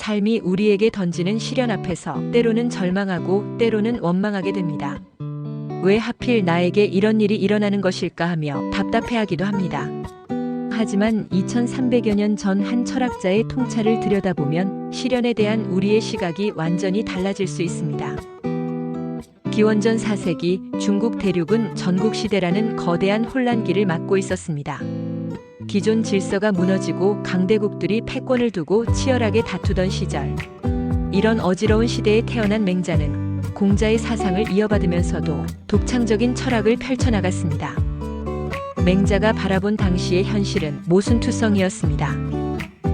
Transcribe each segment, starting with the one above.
삶이 우리에게 던지는 시련 앞에서 때로는 절망하고 때로는 원망하게 됩니다. 왜 하필 나에게 이런 일이 일어나는 것일까 하며 답답해하기도 합니다. 하지만 2300여 년 전 한 철학자의 통찰을 들여다보면 시련에 대한 우리의 시각이 완전히 달라질 수 있습니다. 기원전 4세기 중국 대륙은 전국시대라는 거대한 혼란기를 맞고 있었습니다. 기존 질서가 무너지고 강대국들이 패권을 두고 치열하게 다투던 시절, 이런 어지러운 시대에 태어난 맹자는 공자의 사상을 이어받으면서도 독창적인 철학을 펼쳐나갔습니다. 맹자가 바라본 당시의 현실은 모순투성이었습니다.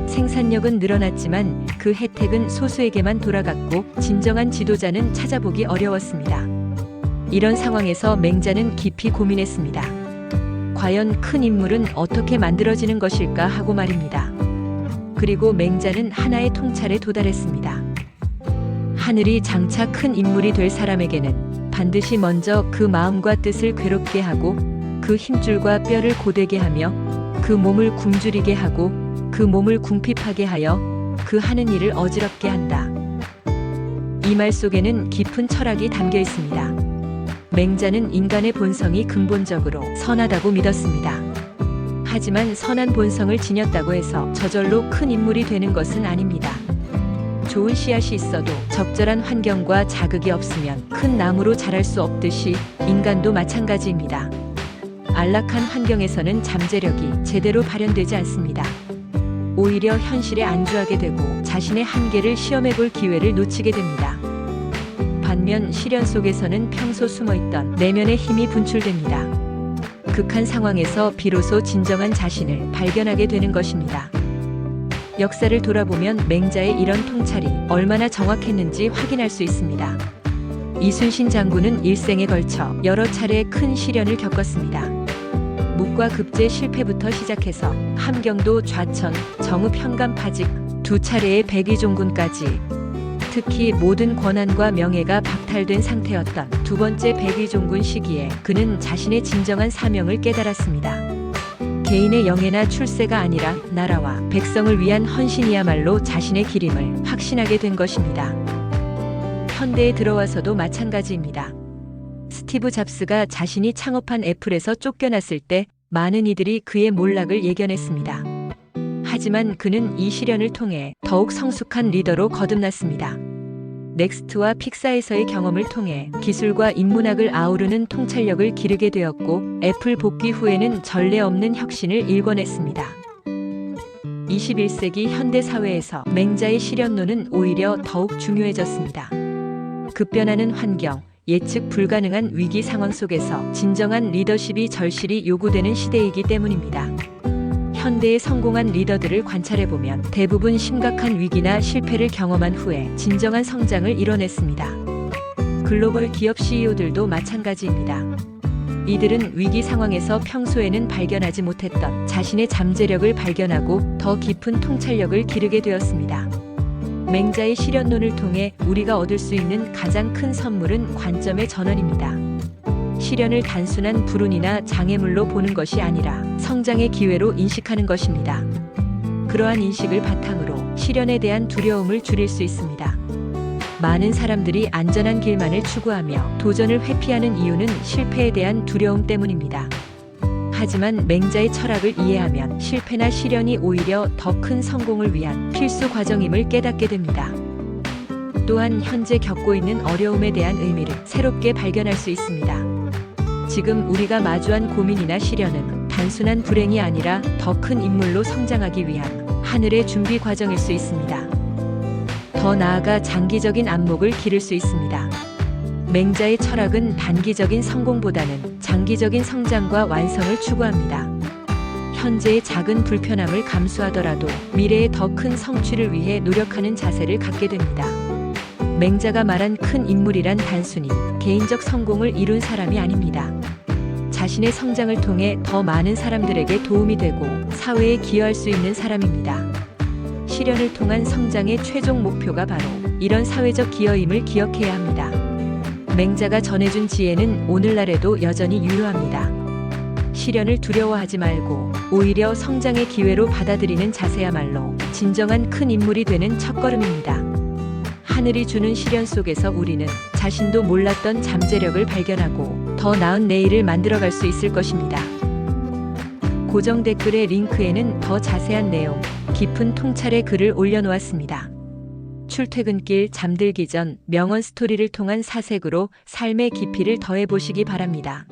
생산력은 늘어났지만 그 혜택은 소수에게만 돌아갔고 진정한 지도자는 찾아보기 어려웠습니다. 이런 상황에서 맹자는 깊이 고민했습니다. 과연 큰 인물은 어떻게 만들어지는 것일까 하고 말입니다. 그리고 맹자는 하나의 통찰에 도달했습니다. 하늘이 장차 큰 인물이 될 사람에게는 반드시 먼저 그 마음과 뜻을 괴롭게 하고 그 힘줄과 뼈를 고되게 하며 그 몸을 굶주리게 하고 그 몸을 궁핍하게 하여 그 하는 일을 어지럽게 한다. 이 말 속에는 깊은 철학이 담겨 있습니다. 맹자는 인간의 본성이 근본적으로 선하다고 믿었습니다. 하지만 선한 본성을 지녔다고 해서 저절로 큰 인물이 되는 것은 아닙니다. 좋은 씨앗이 있어도 적절한 환경과 자극이 없으면 큰 나무로 자랄 수 없듯이 인간도 마찬가지입니다. 안락한 환경에서는 잠재력이 제대로 발현되지 않습니다. 오히려 현실에 안주하게 되고 자신의 한계를 시험해볼 기회를 놓치게 됩니다. 반면 시련 속에서는 평소 숨어있던 내면의 힘이 분출됩니다. 극한 상황에서 비로소 진정한 자신을 발견하게 되는 것입니다. 역사를 돌아보면 맹자의 이런 통찰이 얼마나 정확했는지 확인할 수 있습니다. 이순신 장군은 일생에 걸쳐 여러 차례 큰 시련을 겪었습니다. 묵과 급제 실패부터 시작해서 함경도 좌천, 정읍 현감파직, 두 차례의 백의종군까지, 특히 모든 권한과 명예가 박탈된 상태였던 두 번째 백의종군 시기에 그는 자신의 진정한 사명을 깨달았습니다. 개인의 영예나 출세가 아니라 나라와 백성을 위한 헌신이야말로 자신의 길임을 확신하게 된 것입니다. 현대에 들어와서도 마찬가지입니다. 스티브 잡스가 자신이 창업한 애플에서 쫓겨났을 때 많은 이들이 그의 몰락을 예견했습니다. 하지만 그는 이 시련을 통해 더욱 성숙한 리더로 거듭났습니다. 넥스트와 픽사에서의 경험을 통해 기술과 인문학을 아우르는 통찰력을 기르게 되었고 애플 복귀 후에는 전례 없는 혁신을 일궈냈습니다. 21세기 현대 사회에서 맹자의 시련론은 오히려 더욱 중요해졌습니다. 급변하는 환경, 예측 불가능한 위기 상황 속에서 진정한 리더십이 절실히 요구되는 시대이기 때문입니다. 현대의 성공한 리더들을 관찰해보면 대부분 심각한 위기나 실패를 경험한 후에 진정한 성장을 이뤄냈습니다. 글로벌 기업 CEO들도 마찬가지입니다. 이들은 위기 상황에서 평소에는 발견하지 못했던 자신의 잠재력을 발견하고 더 깊은 통찰력을 기르게 되었습니다. 맹자의 시련론을 통해 우리가 얻을 수 있는 가장 큰 선물은 관점의 전환입니다. 시련을 단순한 불운이나 장애물로 보는 것이 아니라 성장의 기회로 인식하는 것입니다. 그러한 인식을 바탕으로 시련에 대한 두려움을 줄일 수 있습니다. 많은 사람들이 안전한 길만을 추구하며 도전을 회피하는 이유는 실패에 대한 두려움 때문입니다. 하지만 맹자의 철학을 이해하면 실패나 시련이 오히려 더 큰 성공을 위한 필수 과정임을 깨닫게 됩니다. 또한 현재 겪고 있는 어려움에 대한 의미를 새롭게 발견할 수 있습니다. 지금 우리가 마주한 고민이나 시련은 단순한 불행이 아니라 더 큰 인물로 성장하기 위한 하늘의 준비 과정일 수 있습니다. 더 나아가 장기적인 안목을 기를 수 있습니다. 맹자의 철학은 단기적인 성공보다는 장기적인 성장과 완성을 추구합니다. 현재의 작은 불편함을 감수하더라도 미래의 더 큰 성취를 위해 노력하는 자세를 갖게 됩니다. 맹자가 말한 큰 인물이란 단순히 개인적 성공을 이룬 사람이 아닙니다. 자신의 성장을 통해 더 많은 사람들에게 도움이 되고 사회에 기여할 수 있는 사람입니다. 시련을 통한 성장의 최종 목표가 바로 이런 사회적 기여임을 기억해야 합니다. 맹자가 전해준 지혜는 오늘날에도 여전히 유효합니다. 시련을 두려워하지 말고 오히려 성장의 기회로 받아들이는 자세야말로 진정한 큰 인물이 되는 첫걸음입니다. 하늘이 주는 시련 속에서 우리는 자신도 몰랐던 잠재력을 발견하고 더 나은 내일을 만들어갈 수 있을 것입니다. 고정 댓글의 링크에는 더 자세한 내용, 깊은 통찰의 글을 올려놓았습니다. 출퇴근길 잠들기 전 명언 스토리를 통한 사색으로 삶의 깊이를 더해보시기 바랍니다.